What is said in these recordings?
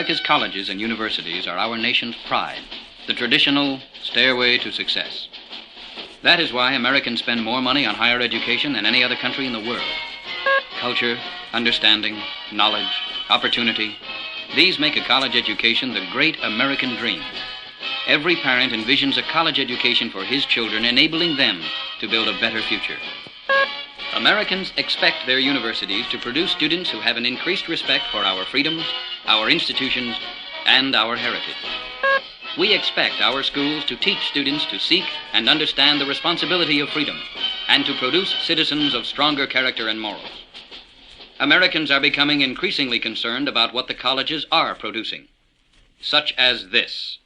America's colleges and universities are our nation's pride, the traditional stairway to success. That is why Americans spend more money on higher education than any other country in the world. Culture, understanding, knowledge, opportunity, these make a college education the great American dream. Every parent envisions a college education for his children, enabling them to build a better future. Americans expect their universities to produce students who have an increased respect for our freedoms, our institutions, and our heritage. We expect our schools to teach students to seek and understand the responsibility of freedom and to produce citizens of stronger character and morals. Americans are becoming increasingly concerned about what the colleges are producing, such as this.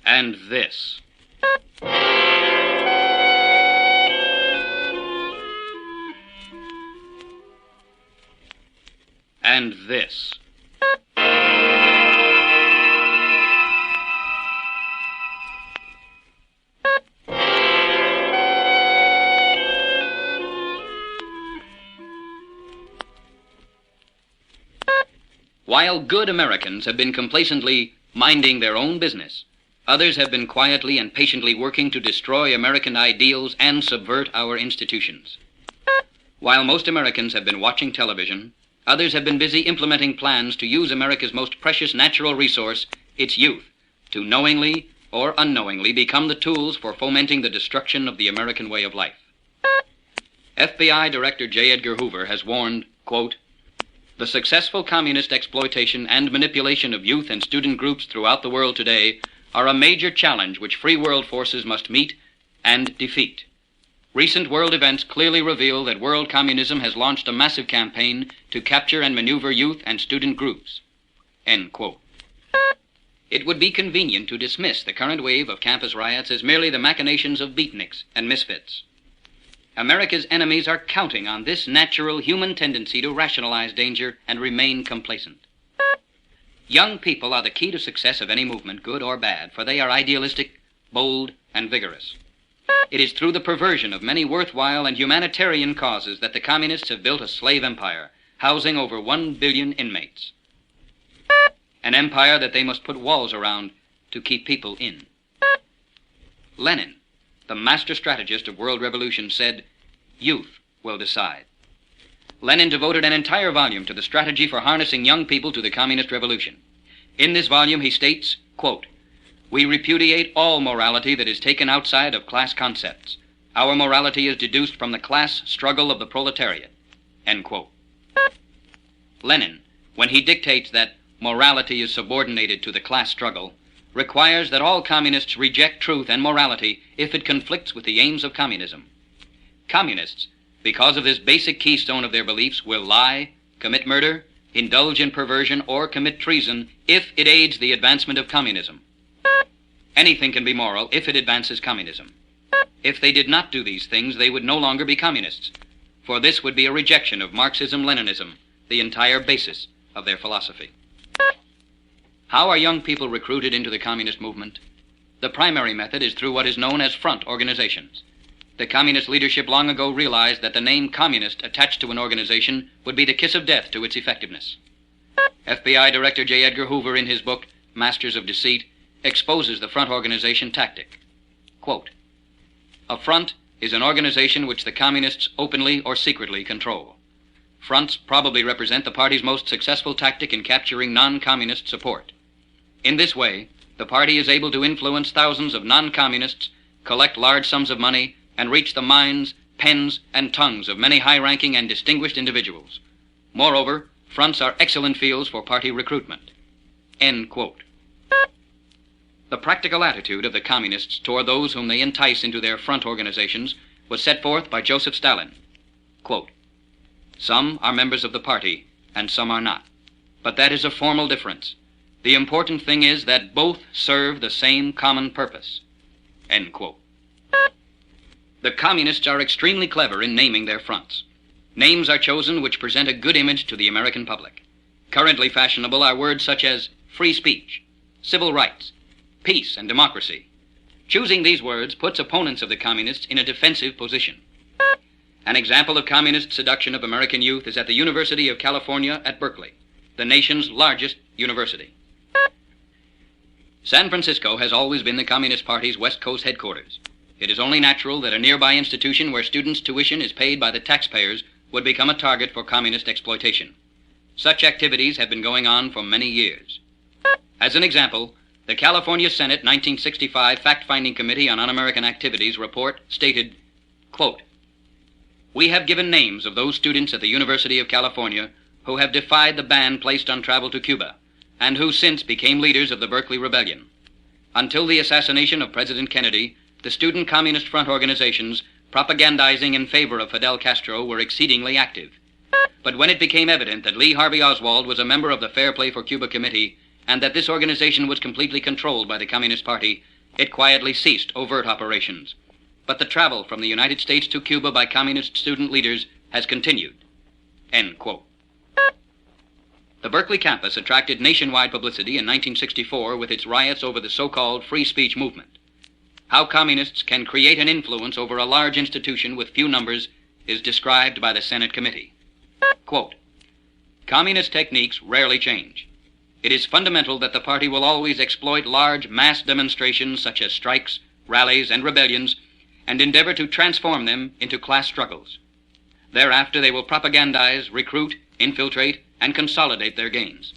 And this. And this. While good Americans have been complacently minding their own business, others have been quietly and patiently working to destroy American ideals and subvert our institutions. While most Americans have been watching television, others have been busy implementing plans to use America's most precious natural resource, its youth, to knowingly or unknowingly become the tools for fomenting the destruction of the American way of life. FBI Director J. Edgar Hoover has warned, quote, "The successful communist exploitation and manipulation of youth and student groups throughout the world today are a major challenge which free world forces must meet and defeat. Recent world events clearly reveal that world communism has launched a massive campaign to capture and maneuver youth and student groups." End quote. It would be convenient to dismiss the current wave of campus riots as merely the machinations of beatniks and misfits. America's enemies are counting on this natural human tendency to rationalize danger and remain complacent. Young people are the key to success of any movement, good or bad, for they are idealistic, bold, and vigorous. It is through the perversion of many worthwhile and humanitarian causes that the communists have built a slave empire, housing over 1 billion inmates. An empire that they must put walls around to keep people in. Lenin, the master strategist of world revolution, said, "Youth will decide." Lenin devoted an entire volume to the strategy for harnessing young people to the communist revolution. In this volume he states, quote, "We repudiate all morality that is taken outside of class concepts. Our morality is deduced from the class struggle of the proletariat." End quote. Lenin, when he dictates that morality is subordinated to the class struggle, requires that all communists reject truth and morality if it conflicts with the aims of communism. Communists, because of this basic keystone of their beliefs, will lie, commit murder, indulge in perversion, or commit treason if it aids the advancement of communism. Anything can be moral if it advances communism. If they did not do these things, they would no longer be communists, for this would be a rejection of Marxism-Leninism, the entire basis of their philosophy. How are young people recruited into the communist movement? The primary method is through what is known as front organizations. The communist leadership long ago realized that the name communist attached to an organization would be the kiss of death to its effectiveness. FBI Director J. Edgar Hoover, in his book, Masters of Deceit, exposes the front organization tactic. Quote, "A front is an organization which the communists openly or secretly control. Fronts probably represent the party's most successful tactic in capturing non-communist support. In this way, the party is able to influence thousands of non-communists, collect large sums of money, and reach the minds, pens, and tongues of many high-ranking and distinguished individuals. Moreover, fronts are excellent fields for party recruitment." End quote. The practical attitude of the communists toward those whom they entice into their front organizations was set forth by Joseph Stalin. Quote, "Some are members of the party, and some are not. But that is a formal difference. The important thing is that both serve the same common purpose." End quote. The communists are extremely clever in naming their fronts. Names are chosen which present a good image to the American public. Currently fashionable are words such as free speech, civil rights, peace, and democracy. Choosing these words puts opponents of the communists in a defensive position. An example of communist seduction of American youth is at the University of California at Berkeley, the nation's largest university. San Francisco has always been the Communist Party's West Coast headquarters. It is only natural that a nearby institution where students' tuition is paid by the taxpayers would become a target for communist exploitation. Such activities have been going on for many years. As an example, the California Senate 1965 Fact-Finding Committee on Un-American Activities report stated, quote, "We have given names of those students at the University of California who have defied the ban placed on travel to Cuba, and who since became leaders of the Berkeley Rebellion. Until the assassination of President Kennedy, the student Communist Front organizations propagandizing in favor of Fidel Castro were exceedingly active. But when it became evident that Lee Harvey Oswald was a member of the Fair Play for Cuba Committee, and that this organization was completely controlled by the Communist Party, it quietly ceased overt operations. But the travel from the United States to Cuba by communist student leaders has continued." End quote. The Berkeley campus attracted nationwide publicity in 1964 with its riots over the so-called free speech movement. How communists can create an influence over a large institution with few numbers is described by the Senate committee. Quote, "Communist techniques rarely change. It is fundamental that the party will always exploit large mass demonstrations such as strikes, rallies, and rebellions, and endeavor to transform them into class struggles. Thereafter they will propagandize, recruit, infiltrate, and consolidate their gains.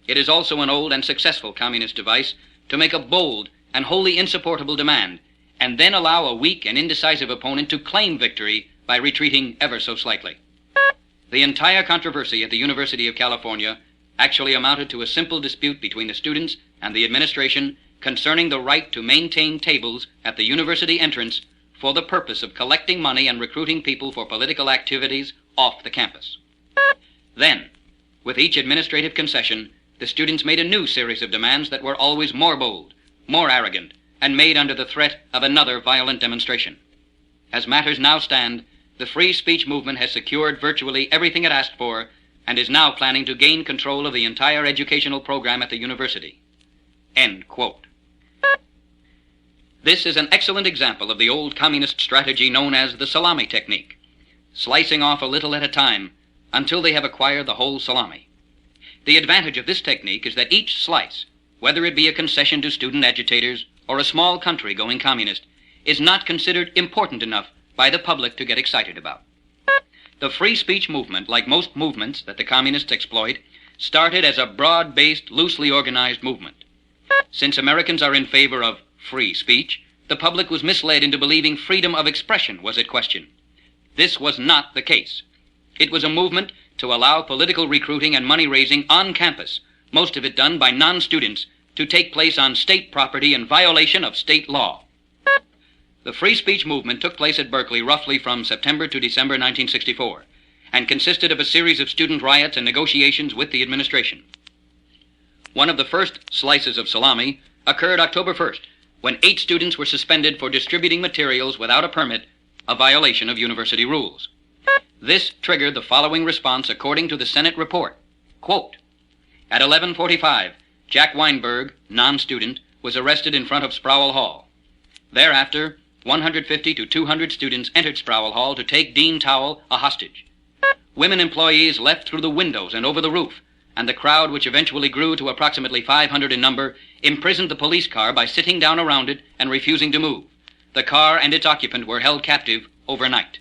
It is also an old and successful communist device to make a bold and wholly insupportable demand, and then allow a weak and indecisive opponent to claim victory by retreating ever so slightly. The entire controversy at the University of California actually amounted to a simple dispute between the students and the administration concerning the right to maintain tables at the university entrance for the purpose of collecting money and recruiting people for political activities off the campus. Then, with each administrative concession, the students made a new series of demands that were always more bold, more arrogant, and made under the threat of another violent demonstration. As matters now stand, the free speech movement has secured virtually everything it asked for and is now planning to gain control of the entire educational program at the university." End quote. This is an excellent example of the old communist strategy known as the salami technique, slicing off a little at a time until they have acquired the whole salami. The advantage of this technique is that each slice, whether it be a concession to student agitators or a small country going communist, is not considered important enough by the public to get excited about. The free speech movement, like most movements that the communists exploit, started as a broad-based, loosely organized movement. Since Americans are in favor of free speech, the public was misled into believing freedom of expression was at question. This was not the case. It was a movement to allow political recruiting and money-raising on campus, most of it done by non-students, to take place on state property in violation of state law. The free speech movement took place at Berkeley roughly from September to December 1964, and consisted of a series of student riots and negotiations with the administration. One of the first slices of salami occurred October 1st, when 8 students were suspended for distributing materials without a permit, a violation of university rules. This triggered the following response according to the Senate report. Quote, "At 11:45, Jack Weinberg, non-student, was arrested in front of Sproul Hall. Thereafter, 150 to 200 students entered Sproul Hall to take Dean Towell a hostage. Women employees left through the windows and over the roof, and the crowd, which eventually grew to approximately 500 in number, imprisoned the police car by sitting down around it and refusing to move. The car and its occupant were held captive overnight.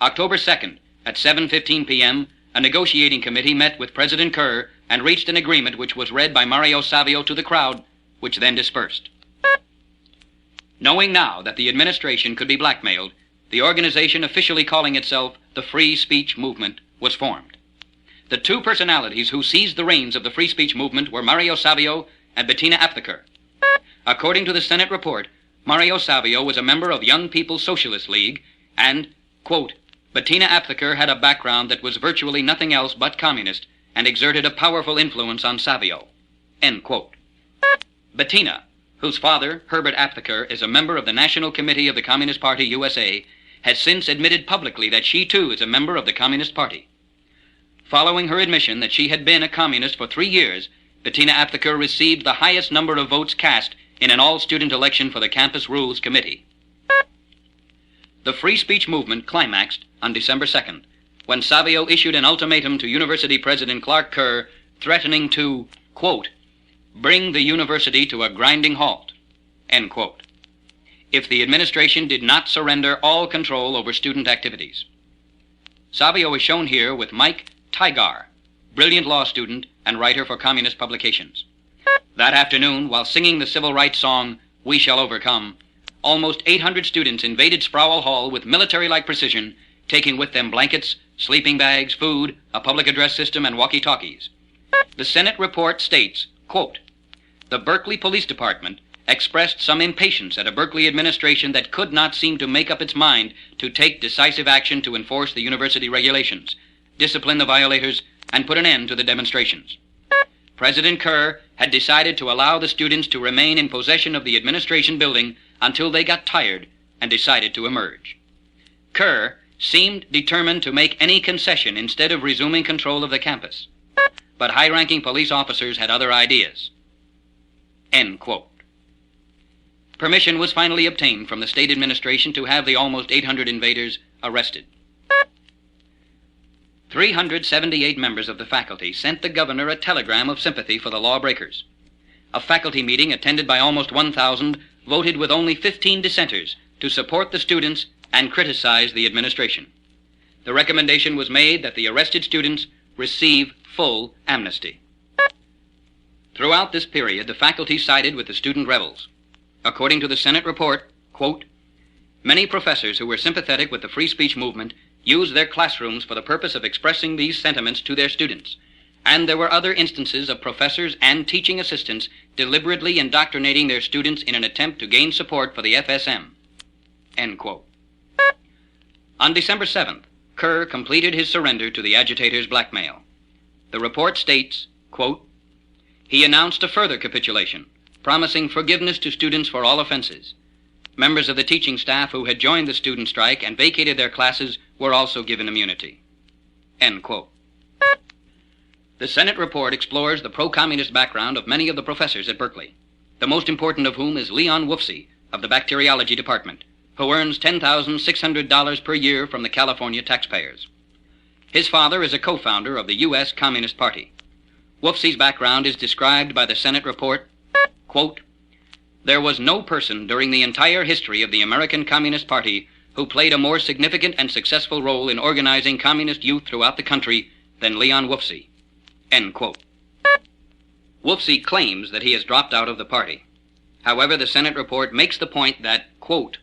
October 2nd, at 7:15 p.m., a negotiating committee met with President Kerr and reached an agreement which was read by Mario Savio to the crowd, which then dispersed. Knowing now that the administration could be blackmailed, the organization officially calling itself the Free Speech Movement was formed. The 2 personalities who seized the reins of the free speech movement were Mario Savio and Bettina Aptheker. According to the Senate report, Mario Savio was a member of Young People's Socialist League, and, quote, "Bettina Aptheker had a background that was virtually nothing else but communist and exerted a powerful influence on Savio." End quote. Bettina, whose father, Herbert Aptheker, is a member of the National Committee of the Communist Party USA, has since admitted publicly that she too is a member of the Communist Party. Following her admission that she had been a communist for 3 years, Bettina Aptheker received the highest number of votes cast in an all-student election for the Campus Rules Committee. The The free speech movement climaxed on December 2nd, when Savio issued an ultimatum to University President Clark Kerr threatening to, quote, bring the university to a grinding halt, end quote, if the administration did not surrender all control over student activities. Savio is shown here with Mike Tygar, brilliant law student and writer for communist publications. That afternoon, while singing the civil rights song, We Shall Overcome, almost 800 students invaded Sproul Hall with military-like precision, taking with them blankets, sleeping bags, food, a public address system, and walkie-talkies. The Senate report states, quote, the Berkeley Police Department expressed some impatience at a Berkeley administration that could not seem to make up its mind to take decisive action to enforce the university regulations, discipline the violators, and put an end to the demonstrations. President Kerr had decided to allow the students to remain in possession of the administration building until they got tired and decided to emerge. Kerr seemed determined to make any concession instead of resuming control of the campus. But high-ranking police officers had other ideas. End quote. Permission was finally obtained from the state administration to have the almost 800 invaders arrested. 378 members of the faculty sent the governor a telegram of sympathy for the lawbreakers. A faculty meeting attended by almost 1,000 voted with only 15 dissenters to support the students and criticize the administration. The recommendation was made that the arrested students receive full amnesty. Throughout this period, the faculty sided with the student rebels. According to the Senate report, quote, many professors who were sympathetic with the free speech movement used their classrooms for the purpose of expressing these sentiments to their students, and there were other instances of professors and teaching assistants deliberately indoctrinating their students in an attempt to gain support for the FSM, end quote. On December 7th, Kerr completed his surrender to the agitators' blackmail. The report states, quote, he announced a further capitulation, promising forgiveness to students for all offenses. Members of the teaching staff who had joined the student strike and vacated their classes were also given immunity. End quote. The Senate report explores the pro-communist background of many of the professors at Berkeley, the most important of whom is Leon Wolfsey of the bacteriology department, who earns $10,600 per year from the California taxpayers. His father is a co-founder of the U.S. Communist Party. Wolfsey's background is described by the Senate report, quote, there was no person during the entire history of the American Communist Party who played a more significant and successful role in organizing communist youth throughout the country than Leon Wolfsey, end quote. Wolfsey claims that he has dropped out of the party. However, the Senate report makes the point that, quote,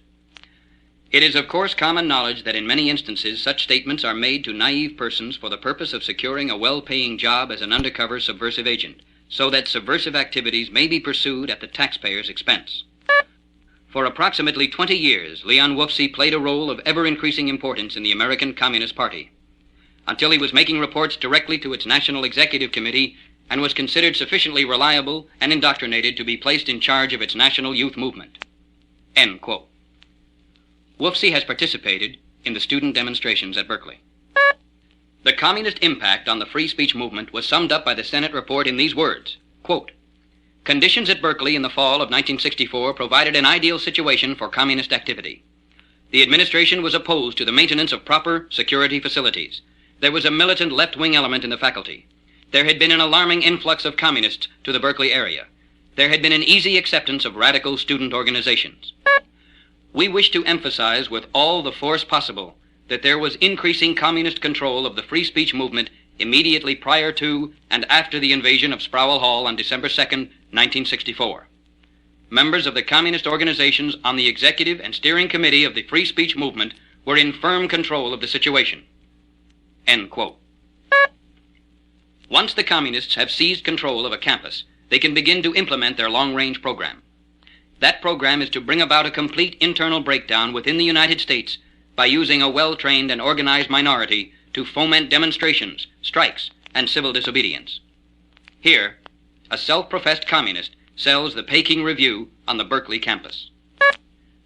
it is of course common knowledge that in many instances such statements are made to naive persons for the purpose of securing a well-paying job as an undercover subversive agent, so that subversive activities may be pursued at the taxpayer's expense. For approximately 20 years, Leon Wolfsey played a role of ever-increasing importance in the American Communist Party, until he was making reports directly to its National Executive Committee and was considered sufficiently reliable and indoctrinated to be placed in charge of its national youth movement, end quote. Wolfsey has participated in the student demonstrations at Berkeley. The communist impact on the free speech movement was summed up by the Senate report in these words, quote, conditions at Berkeley in the fall of 1964 provided an ideal situation for communist activity. The administration was opposed to the maintenance of proper security facilities. There was a militant left-wing element in the faculty. There had been an alarming influx of communists to the Berkeley area. There had been an easy acceptance of radical student organizations. We wish to emphasize with all the force possible that there was increasing communist control of the free speech movement immediately prior to and after the invasion of Sproul Hall on December 2nd, 1964. Members of the communist organizations on the executive and steering committee of the free speech movement were in firm control of the situation, end quote. Once the communists have seized control of a campus, they can begin to implement their long-range program. That program is to bring about a complete internal breakdown within the United States by using a well-trained and organized minority to foment demonstrations, strikes, and civil disobedience. Here, a self-professed communist sells the Peking Review on the Berkeley campus.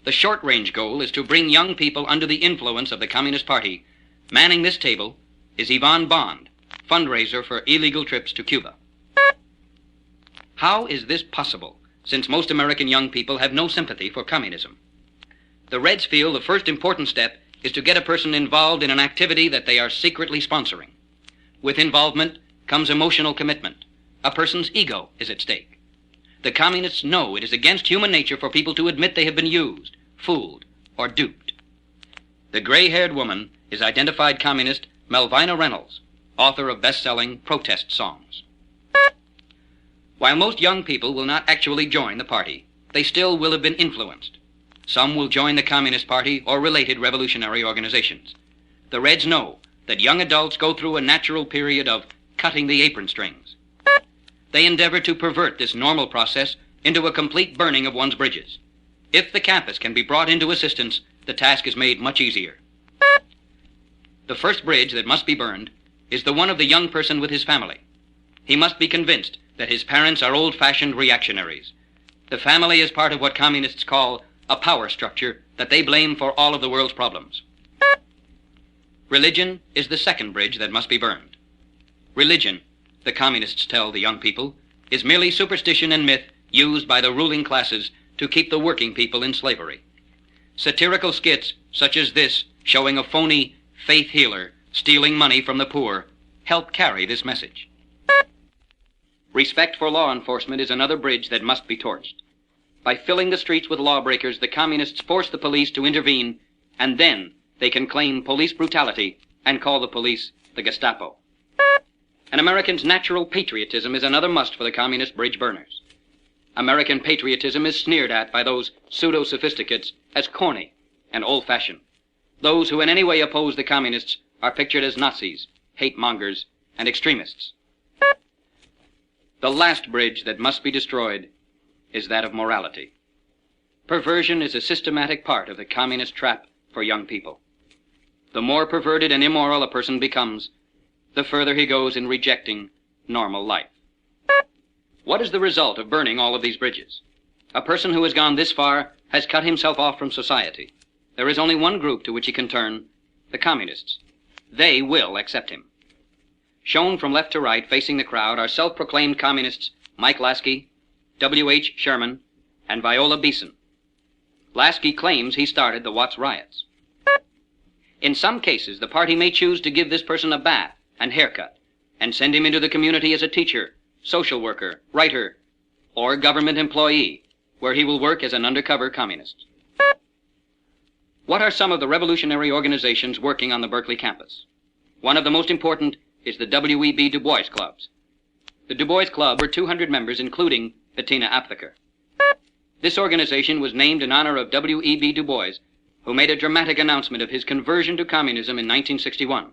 The short-range goal is to bring young people under the influence of the Communist Party. Manning this table is Yvonne Bond, fundraiser for illegal trips to Cuba. How is this possible, since most American young people have no sympathy for communism? The Reds feel the first important step is to get a person involved in an activity that they are secretly sponsoring. With involvement comes emotional commitment. A person's ego is at stake. The communists know it is against human nature for people to admit they have been used, fooled, or duped. The gray-haired woman is identified communist Melvina Reynolds, author of best-selling protest songs. While most young people will not actually join the party, they still will have been influenced. Some will join the Communist Party or related revolutionary organizations. The Reds know that young adults go through a natural period of cutting the apron strings. They endeavor to pervert this normal process into a complete burning of one's bridges. If the campus can be brought into assistance, the task is made much easier. The first bridge that must be burned is the one of the young person with his family. He must be convinced that his parents are old-fashioned reactionaries. The family is part of what communists call a power structure that they blame for all of the world's problems. Religion is the second bridge that must be burned. Religion, the communists tell the young people, is merely superstition and myth used by the ruling classes to keep the working people in slavery. Satirical skits such as this, showing a phony faith healer stealing money from the poor, help carry this message. Respect for law enforcement is another bridge that must be torched. By filling the streets with lawbreakers, the communists force the police to intervene, and then they can claim police brutality and call the police the Gestapo. An American's natural patriotism is another must for the communist bridge burners. American patriotism is sneered at by those pseudo-sophisticates as corny and old-fashioned. Those who in any way oppose the communists are pictured as Nazis, hate-mongers, and extremists. The last bridge that must be destroyed is that of morality. Perversion is a systematic part of the communist trap for young people. The more perverted and immoral a person becomes, the further he goes in rejecting normal life. What is the result of burning all of these bridges? A person who has gone this far has cut himself off from society. There is only one group to which he can turn, the communists. They will accept him. Shown from left to right, facing the crowd, are self-proclaimed communists Mike Lasky, W.H. Sherman, and Viola Beeson. Lasky claims he started the Watts riots. In some cases, the party may choose to give this person a bath and haircut and send him into the community as a teacher, social worker, writer, or government employee, where he will work as an undercover communist. What are some of the revolutionary organizations working on the Berkeley campus? One of the most important is the W.E.B. Du Bois clubs. The Du Bois Club were 200 members, including Bettina Aptheker. This organization was named in honor of W.E.B. Du Bois, who made a dramatic announcement of his conversion to communism in 1961.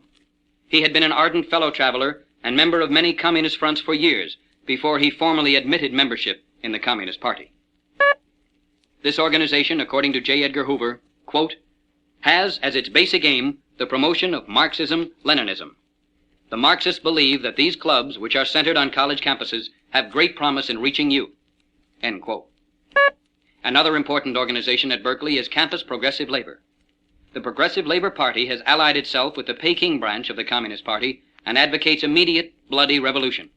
He had been an ardent fellow traveler and member of many communist fronts for years before he formally admitted membership in the Communist Party. This organization, according to J. Edgar Hoover, quote, has as its basic aim the promotion of Marxism-Leninism. The Marxists believe that these clubs, which are centered on college campuses, have great promise in reaching youth, end quote. Another important organization at Berkeley is Campus Progressive Labor. The Progressive Labor Party has allied itself with the Peking branch of the Communist Party and advocates immediate, bloody revolution.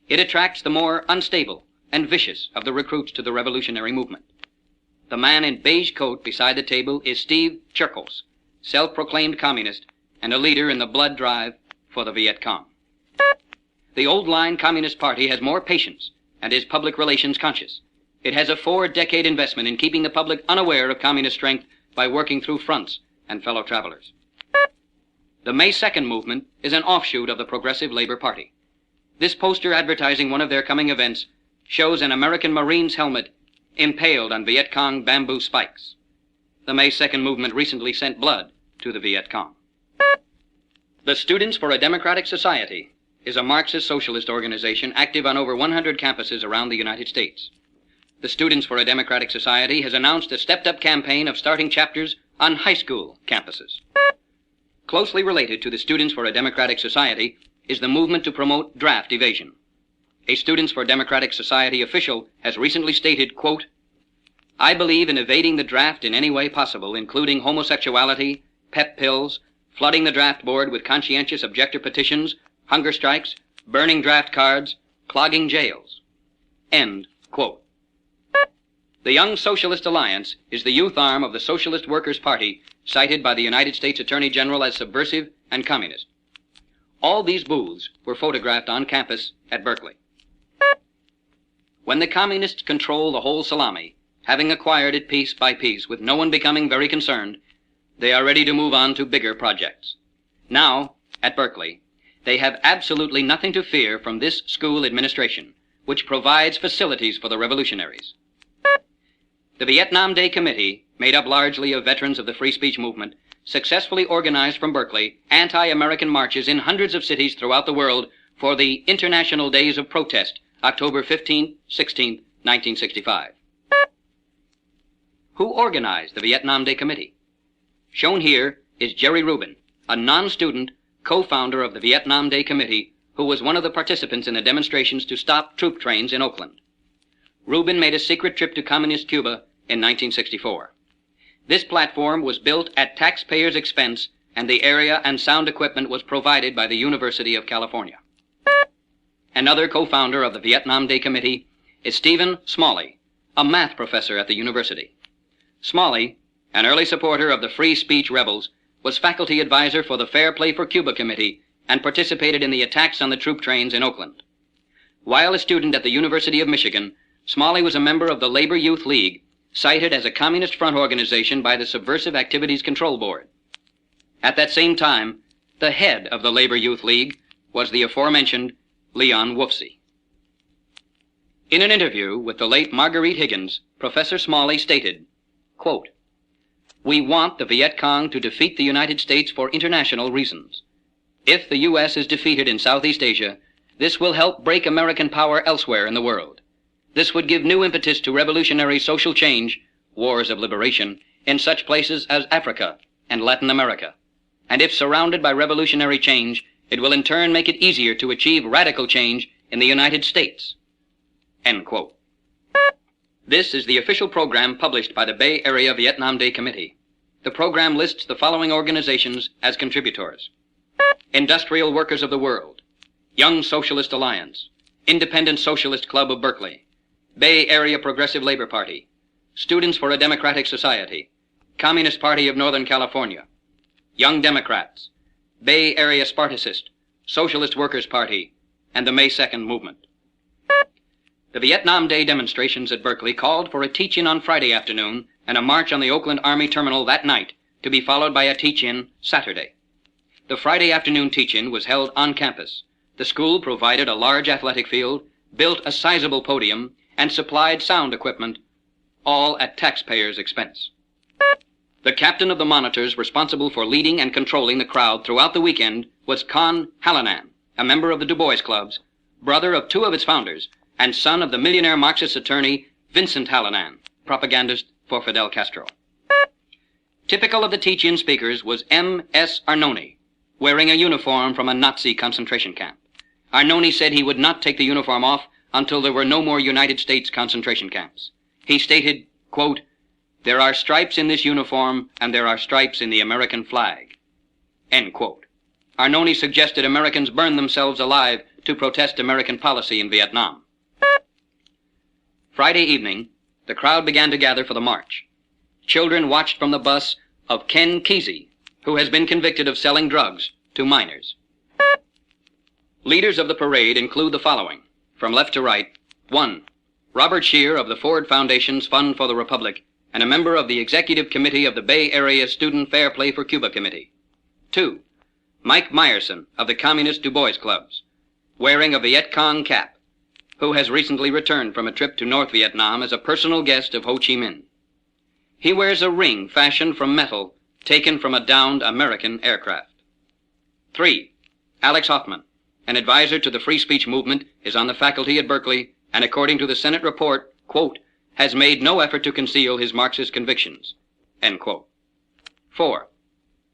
It attracts the more unstable and vicious of the recruits to the revolutionary movement. The man in beige coat beside the table is Steve Cherkos, self-proclaimed communist and a leader in the blood drive for the Viet Cong. The old-line Communist Party has more patience and is public relations conscious. It has a 4-decade investment in keeping the public unaware of communist strength by working through fronts and fellow travelers. The May 2nd movement is an offshoot of the Progressive Labor Party. This poster advertising one of their coming events shows an American Marine's helmet impaled on Viet Cong bamboo spikes. The May 2nd movement recently sent blood to the Viet Cong. The Students for a Democratic Society is a Marxist socialist organization active on over 100 campuses around the United States. The Students for a Democratic Society has announced a stepped-up campaign of starting chapters on high school campuses. Closely related to the Students for a Democratic Society is the movement to promote draft evasion. A Students for Democratic Society official has recently stated, quote, I believe in evading the draft in any way possible, including homosexuality, pep pills, flooding the draft board with conscientious objector petitions, hunger strikes, burning draft cards, clogging jails. End quote. The Young Socialist Alliance is the youth arm of the Socialist Workers' Party, cited by the United States Attorney General as subversive and communist. All these booths were photographed on campus at Berkeley. When the communists control the whole salami, having acquired it piece by piece with no one becoming very concerned, they are ready to move on to bigger projects. Now, at Berkeley, they have absolutely nothing to fear from this school administration, which provides facilities for the revolutionaries. The Vietnam Day Committee, made up largely of veterans of the free speech movement, successfully organized from Berkeley anti-American marches in hundreds of cities throughout the world for the International Days of Protest, October 15th, 16th, 1965. Who organized the Vietnam Day Committee? Shown here is Jerry Rubin, a non-student co-founder of the Vietnam Day Committee, who was one of the participants in the demonstrations to stop troop trains in Oakland. Rubin made a secret trip to communist Cuba in 1964. This platform was built at taxpayers' expense, and the area and sound equipment was provided by the University of California. Another co-founder of the Vietnam Day Committee is Stephen Smalley, a math professor at the university. Smalley, an early supporter of the free speech rebels, was faculty advisor for the Fair Play for Cuba Committee and participated in the attacks on the troop trains in Oakland. While a student at the University of Michigan, Smalley was a member of the Labor Youth League, cited as a communist front organization by the Subversive Activities Control Board. At that same time, the head of the Labor Youth League was the aforementioned Leon Wolfsey. In an interview with the late Marguerite Higgins, Professor Smalley stated, quote, "We want the Viet Cong to defeat the United States for international reasons. If the U.S. is defeated in Southeast Asia, this will help break American power elsewhere in the world. This would give new impetus to revolutionary social change, wars of liberation, in such places as Africa and Latin America. And if surrounded by revolutionary change, it will in turn make it easier to achieve radical change in the United States." End quote. This is the official program published by the Bay Area Vietnam Day Committee. The program lists the following organizations as contributors: Industrial Workers of the World, Young Socialist Alliance, Independent Socialist Club of Berkeley, Bay Area Progressive Labor Party, Students for a Democratic Society, Communist Party of Northern California, Young Democrats, Bay Area Spartacist, Socialist Workers' Party, and the May 2nd Movement. The Vietnam Day demonstrations at Berkeley called for a teach-in on Friday afternoon and a march on the Oakland Army Terminal that night, to be followed by a teach-in Saturday. The Friday afternoon teach-in was held on campus. The school provided a large athletic field, built a sizable podium, and supplied sound equipment, all at taxpayers' expense. The captain of the monitors responsible for leading and controlling the crowd throughout the weekend was Con Hallinan, a member of the Du Bois Clubs, brother of two of its founders, and son of the millionaire Marxist attorney Vincent Hallinan, propagandist for Fidel Castro. Typical of the teach-in speakers was M.S. Arnone, wearing a uniform from a Nazi concentration camp. Arnone said he would not take the uniform off until there were no more United States concentration camps. He stated, quote, "There are stripes in this uniform, and there are stripes in the American flag." End quote. Arnone suggested Americans burn themselves alive to protest American policy in Vietnam. Friday evening, the crowd began to gather for the march. Children watched from the bus of Ken Kesey, who has been convicted of selling drugs to minors. Leaders of the parade include the following, from left to right. 1. Robert Scheer of the Ford Foundation's Fund for the Republic, and a member of the Executive Committee of the Bay Area Student Fair Play for Cuba Committee. 2. Mike Meyerson of the Communist Du Bois Clubs, wearing a Viet Cong cap, who has recently returned from a trip to North Vietnam as a personal guest of Ho Chi Minh. He wears a ring fashioned from metal taken from a downed American aircraft. 3. Alex Hoffman, an advisor to the free speech movement, is on the faculty at Berkeley, and according to the Senate report, quote, has made no effort to conceal his Marxist convictions, end quote. 4.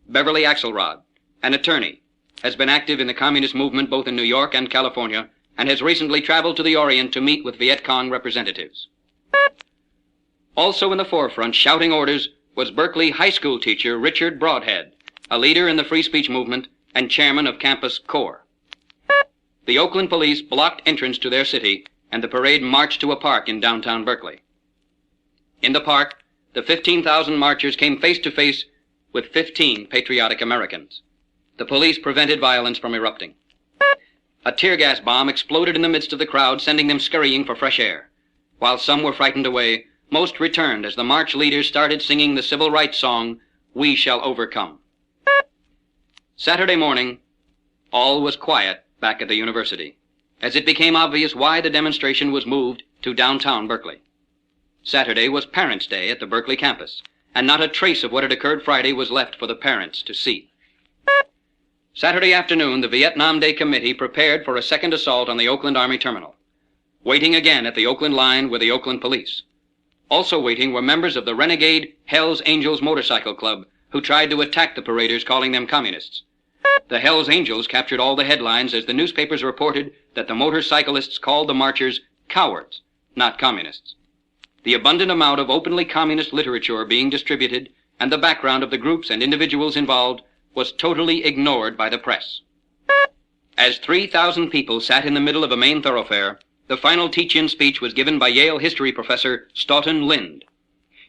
Beverly Axelrod, an attorney, has been active in the communist movement both in New York and California, and has recently traveled to the Orient to meet with Viet Cong representatives. Also in the forefront, shouting orders, was Berkeley high school teacher Richard Broadhead, a leader in the free speech movement and chairman of campus CORE. The Oakland police blocked entrance to their city, and the parade marched to a park in downtown Berkeley. In the park, the 15,000 marchers came face to face with 15 patriotic Americans. The police prevented violence from erupting. A tear gas bomb exploded in the midst of the crowd, sending them scurrying for fresh air. While some were frightened away, most returned as the march leaders started singing the civil rights song, "We Shall Overcome." Saturday morning, all was quiet back at the university, as it became obvious why the demonstration was moved to downtown Berkeley. Saturday was Parents' Day at the Berkeley campus, and not a trace of what had occurred Friday was left for the parents to see. Saturday afternoon, the Vietnam Day Committee prepared for a second assault on the Oakland Army Terminal. Waiting again at the Oakland line were the Oakland police. Also waiting were members of the renegade Hells Angels Motorcycle Club, who tried to attack the paraders, calling them communists. The Hells Angels captured all the headlines as the newspapers reported that the motorcyclists called the marchers cowards, not communists. The abundant amount of openly communist literature being distributed and the background of the groups and individuals involved was totally ignored by the press. As 3,000 people sat in the middle of a main thoroughfare, the final teach-in speech was given by Yale history professor Stoughton Lynd.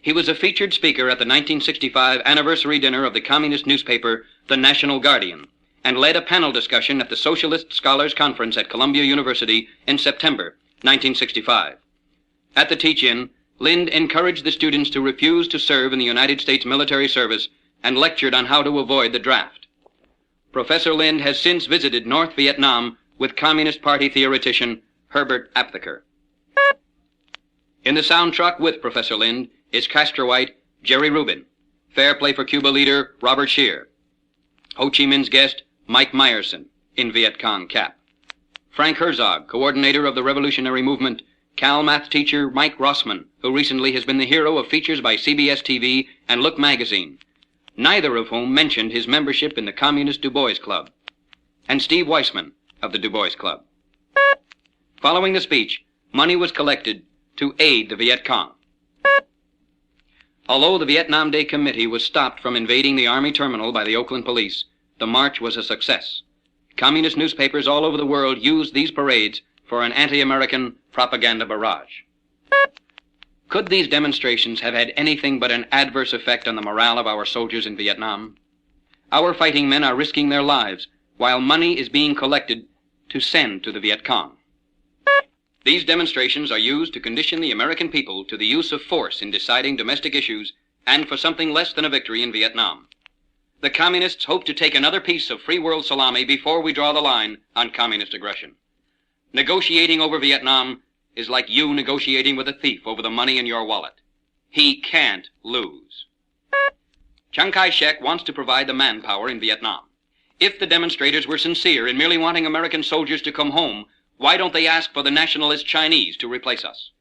He was a featured speaker at the 1965 anniversary dinner of the communist newspaper, The National Guardian, and led a panel discussion at the Socialist Scholars Conference at Columbia University in September 1965. At the teach-in, Lynd encouraged the students to refuse to serve in the United States military service and lectured on how to avoid the draft. Professor Lynd has since visited North Vietnam with Communist Party theoretician Herbert Aptheker. In the sound truck with Professor Lynd is Castroite Jerry Rubin, Fair Play for Cuba leader Robert Scheer, Ho Chi Minh's guest Mike Meyerson in Viet Cong cap, Frank Herzog, coordinator of the revolutionary movement, Cal math teacher Mike Rossman, who recently has been the hero of features by CBS TV and Look magazine, neither of whom mentioned his membership in the Communist Du Bois Club, and Steve Weissman of the Du Bois Club. Following the speech, money was collected to aid the Viet Cong. Although the Vietnam Day Committee was stopped from invading the Army Terminal by the Oakland police, the march was a success. Communist newspapers all over the world used these parades for an anti-American propaganda barrage. Could these demonstrations have had anything but an adverse effect on the morale of our soldiers in Vietnam? Our fighting men are risking their lives while money is being collected to send to the Viet Cong. These demonstrations are used to condition the American people to the use of force in deciding domestic issues and for something less than a victory in Vietnam. The communists hope to take another piece of free world salami before we draw the line on communist aggression. Negotiating over Vietnam is like you negotiating with a thief over the money in your wallet. He can't lose. Chiang Kai-shek wants to provide the manpower in Vietnam. If the demonstrators were sincere in merely wanting American soldiers to come home, why don't they ask for the nationalist Chinese to replace us?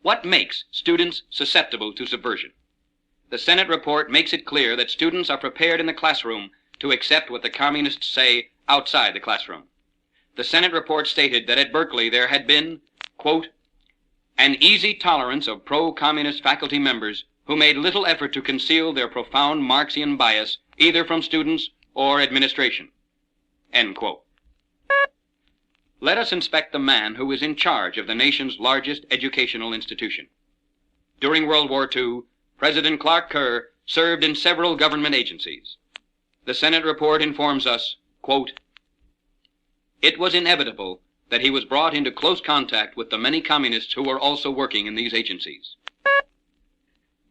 What makes students susceptible to subversion? The Senate report makes it clear that students are prepared in the classroom to accept what the communists say outside the classroom. The Senate report stated that at Berkeley there had been, quote, an easy tolerance of pro-communist faculty members who made little effort to conceal their profound Marxian bias either from students or administration, end quote. Let us inspect the man who is in charge of the nation's largest educational institution. During World War II, President Clark Kerr served in several government agencies. The Senate report informs us, quote, it was inevitable that he was brought into close contact with the many communists who were also working in these agencies.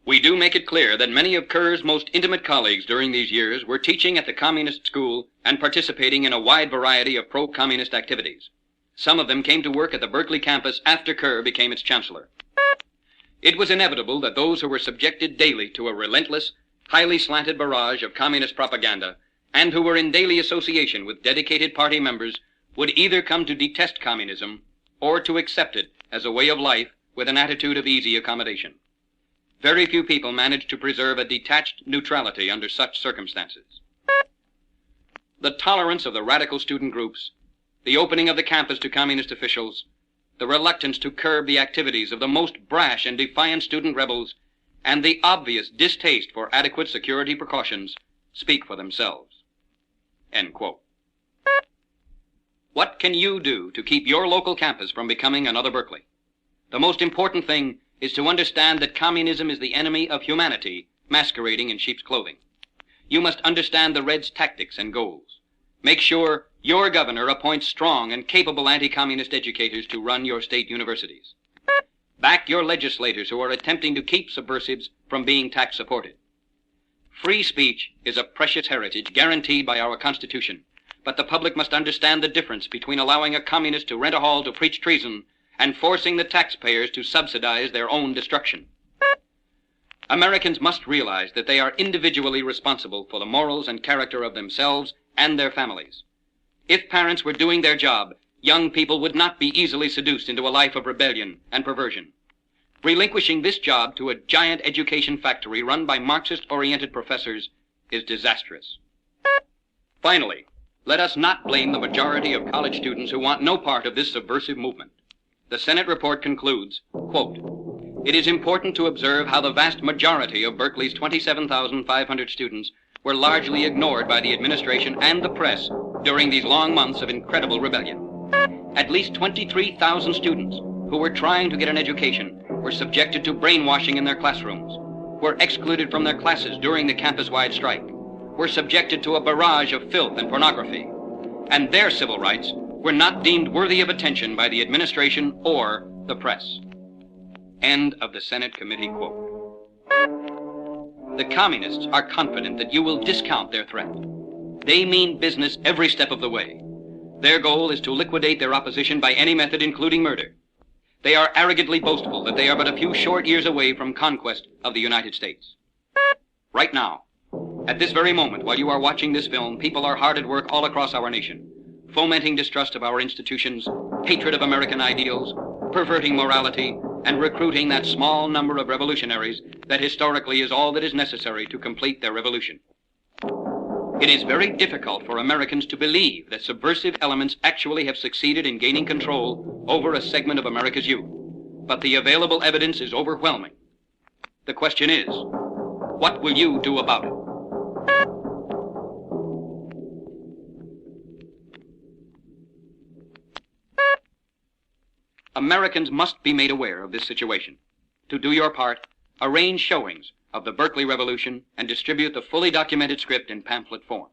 We do make it clear that many of Kerr's most intimate colleagues during these years were teaching at the communist school and participating in a wide variety of pro-communist activities. Some of them came to work at the Berkeley campus after Kerr became its chancellor. It was inevitable that those who were subjected daily to a relentless, highly slanted barrage of communist propaganda and who were in daily association with dedicated party members would either come to detest communism or to accept it as a way of life with an attitude of easy accommodation. Very few people managed to preserve a detached neutrality under such circumstances. The tolerance of the radical student groups, the opening of the campus to communist officials, the reluctance to curb the activities of the most brash and defiant student rebels, and the obvious distaste for adequate security precautions speak for themselves. End quote. What can you do to keep your local campus from becoming another Berkeley? The most important thing is to understand that communism is the enemy of humanity masquerading in sheep's clothing. You must understand the Reds' tactics and goals. Make sure your governor appoints strong and capable anti-communist educators to run your state universities. Back your legislators who are attempting to keep subversives from being tax-supported. Free speech is a precious heritage guaranteed by our Constitution, but the public must understand the difference between allowing a communist to rent a hall to preach treason and forcing the taxpayers to subsidize their own destruction. Americans must realize that they are individually responsible for the morals and character of themselves and their families. If parents were doing their job, young people would not be easily seduced into a life of rebellion and perversion. Relinquishing this job to a giant education factory run by Marxist-oriented professors is disastrous. Finally, let us not blame the majority of college students who want no part of this subversive movement. The Senate report concludes, quote, "It is important to observe how the vast majority of Berkeley's 27,500 students were largely ignored by the administration and the press during these long months of incredible rebellion. At least 23,000 students who were trying to get an education were subjected to brainwashing in their classrooms, were excluded from their classes during the campus-wide strike, were subjected to a barrage of filth and pornography, and their civil rights were not deemed worthy of attention by the administration or the press." End of the Senate committee quote. The communists are confident that you will discount their threat. They mean business every step of the way. Their goal is to liquidate their opposition by any method, including murder. They are arrogantly boastful that they are but a few short years away from conquest of the United States. Right now, at this very moment, while you are watching this film, people are hard at work all across our nation, fomenting distrust of our institutions, hatred of American ideals, perverting morality, and recruiting that small number of revolutionaries that historically is all that is necessary to complete their revolution. It is very difficult for Americans to believe that subversive elements actually have succeeded in gaining control over a segment of America's youth, but the available evidence is overwhelming. The question is, what will you do about it? Americans must be made aware of this situation. To do your part, arrange showings of the Berkeley Revolution and distribute the fully documented script in pamphlet form.